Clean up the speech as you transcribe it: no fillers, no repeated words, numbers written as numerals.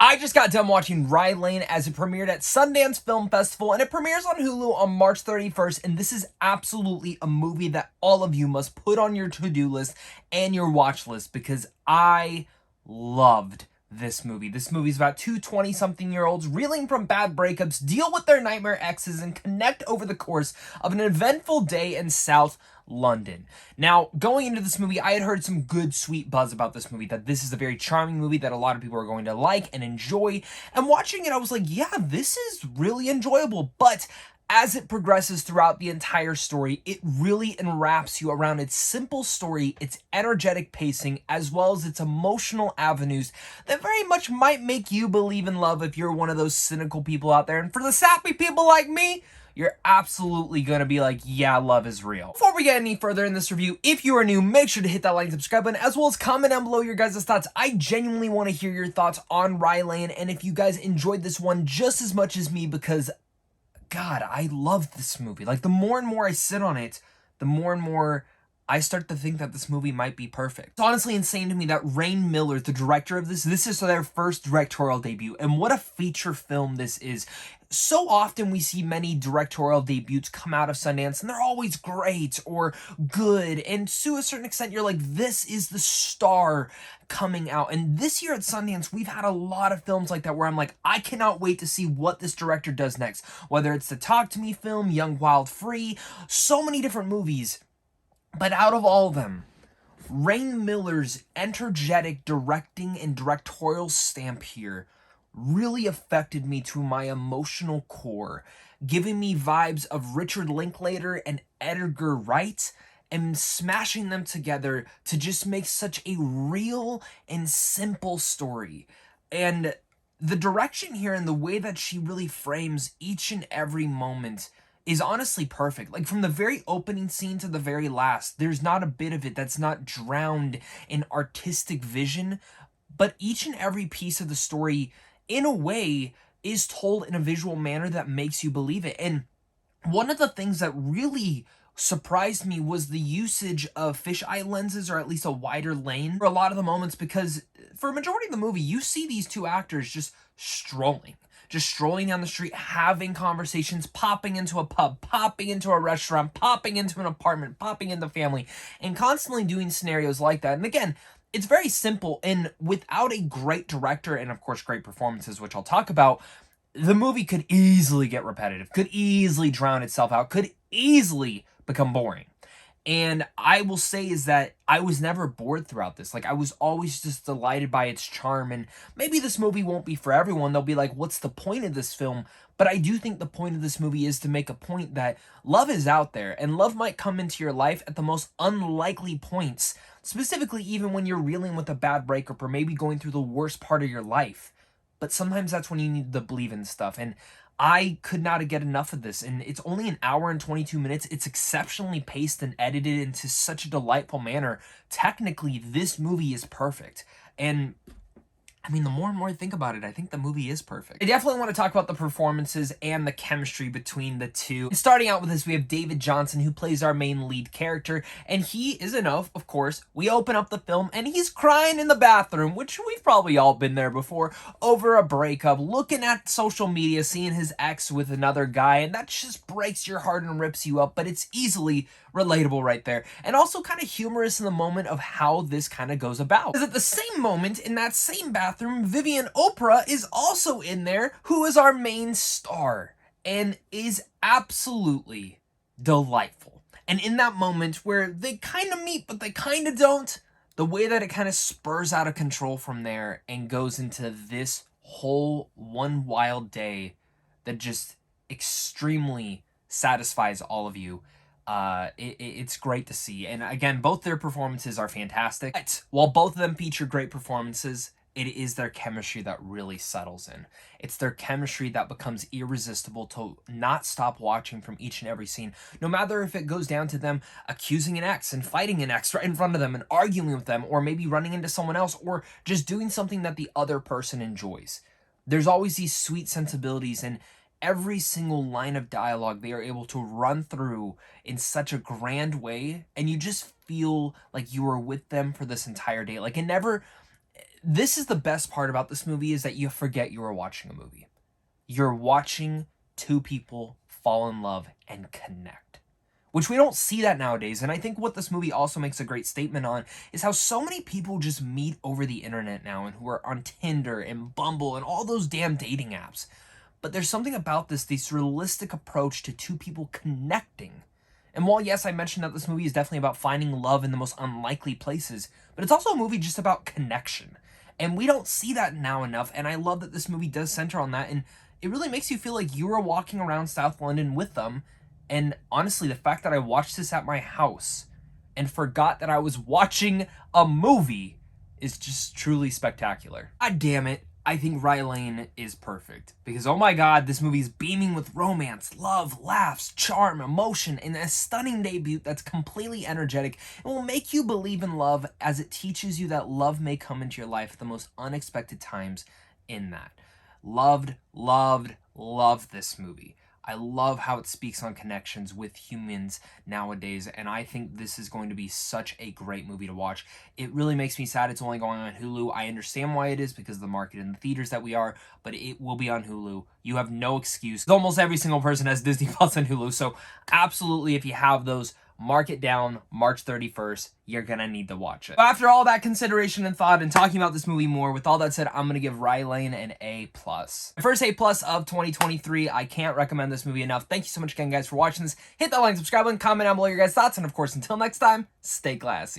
I just got done watching Rye Lane as it premiered at Sundance Film Festival, and it premieres on Hulu on March 31st, and this is absolutely a movie that all of you must put on your to-do list and your watch list, because I loved this movie. This movie is about two 20-something-year-olds reeling from bad breakups, deal with their nightmare exes, and connect over the course of an eventful day in South London. Now, going into this movie, I had heard some good, sweet buzz about this movie, that this is a very charming movie that a lot of people are going to like and enjoy, and watching it, I was like, yeah, this is really enjoyable, but as it progresses throughout the entire story, it really enwraps you around its simple story, its energetic pacing, as well as its emotional avenues that very much might make you believe in love if you're one of those cynical people out there. And for the sappy people like me, you're absolutely going to be like, yeah, love is real. Before we get any further in this review, if you are new, make sure to hit that like and subscribe button, as well as comment down below your guys' thoughts. I genuinely want to hear your thoughts on Rylane, and if you guys enjoyed this one just as much as me, because God, I love this movie. Like, the more and more I sit on it, the more and more I start to think that this movie might be perfect. It's honestly insane to me that Raine Miller, the director of this is their first directorial debut, and what a feature film this is. So often we see many directorial debuts come out of Sundance, and they're always great or good, and to a certain extent you're like, this is the star coming out. And this year at Sundance, we've had a lot of films like that where I'm like, I cannot wait to see what this director does next. Whether it's the Talk to Me film, Young, Wild, Free, so many different movies. But out of all of them, Raine Miller's energetic directing and directorial stamp here really affected me to my emotional core, giving me vibes of Richard Linklater and Edgar Wright, and smashing them together to just make such a real and simple story. And the direction here and the way that she really frames each and every moment is honestly perfect. Like, from the very opening scene to the very last, there's not a bit of it that's not drowned in artistic vision, but each and every piece of the story, in a way, is told in a visual manner that makes you believe it. And one of the things that really surprised me was the usage of fisheye lenses, or at least a wider lane for a lot of the moments, because for a majority of the movie, you see these two actors just strolling down the street, having conversations, popping into a pub, popping into a restaurant, popping into an apartment, popping into family, and constantly doing scenarios like that. And again, it's very simple, and without a great director and of course great performances, which I'll talk about, the movie could easily get repetitive, could easily drown itself out, could easily become boring. And I will say is that I was never bored throughout this. Like, I was always just delighted by its charm. And maybe this movie won't be for everyone. They'll be like, what's the point of this film? But I do think the point of this movie is to make a point that love is out there, and love might come into your life at the most unlikely points, specifically even when you're reeling with a bad breakup or maybe going through the worst part of your life. But sometimes that's when you need to believe in stuff. And I could not get enough of this, and it's only an hour and 22 minutes. It's exceptionally paced and edited into such a delightful manner. Technically, this movie is perfect. And I mean, the more and more I think about it, I think the movie is perfect. I definitely want to talk about the performances and the chemistry between the two. Starting out with this, we have David Jonsson, who plays our main lead character, and he is enough, of course. We open up the film, and he's crying in the bathroom, which we've probably all been there before, over a breakup, looking at social media, seeing his ex with another guy, and that just breaks your heart and rips you up, but it's easily relatable right there, and also kind of humorous in the moment of how this kind of goes about. Because at the same moment, in that same bathroom, Vivian Oparah is also in there, who is our main star, and is absolutely delightful. And in that moment where they kind of meet, but they kind of don't, the way that it kind of spurs out of control from there and goes into this whole one wild day that just extremely satisfies all of you. It's great to see. And again, both their performances are fantastic. But while both of them feature great performances, it is their chemistry that really settles in. It's their chemistry that becomes irresistible to not stop watching from each and every scene. No matter if it goes down to them accusing an ex and fighting an ex right in front of them and arguing with them, or maybe running into someone else, or just doing something that the other person enjoys. There's always these sweet sensibilities, and every single line of dialogue they are able to run through in such a grand way, and you just feel like you were with them for this entire day. Like, this is the best part about this movie, is that you forget you were watching a movie. You're watching two people fall in love and connect, which we don't see that nowadays. And I think what this movie also makes a great statement on is how so many people just meet over the internet now, and who are on Tinder and Bumble and all those damn dating apps. But there's something about this realistic approach to two people connecting. And while, yes, I mentioned that this movie is definitely about finding love in the most unlikely places, but it's also a movie just about connection. And we don't see that now enough, and I love that this movie does center on that, and it really makes you feel like you were walking around South London with them. And honestly, the fact that I watched this at my house and forgot that I was watching a movie is just truly spectacular. God damn it. I think Rylane is perfect, because oh my god, this movie is beaming with romance, love, laughs, charm, emotion, and a stunning debut that's completely energetic and will make you believe in love, as it teaches you that love may come into your life at the most unexpected times in that. Loved this movie. I love how it speaks on connections with humans nowadays, and I think this is going to be such a great movie to watch. It really makes me sad it's only going on Hulu. I understand why it is, because of the market and the theaters that we are, but it will be on Hulu. You have no excuse. Almost every single person has Disney Plus and Hulu, so absolutely, if you have those, mark it down, March 31st. You're gonna need to watch it. But after all that consideration and thought and talking about this movie more, with all that said, I'm gonna give Rylane an A+. My first A+ of 2023. I can't recommend this movie enough. Thank you so much again, guys, for watching this. Hit that like, subscribe, and comment down below your guys' thoughts. And of course, until next time, stay classy.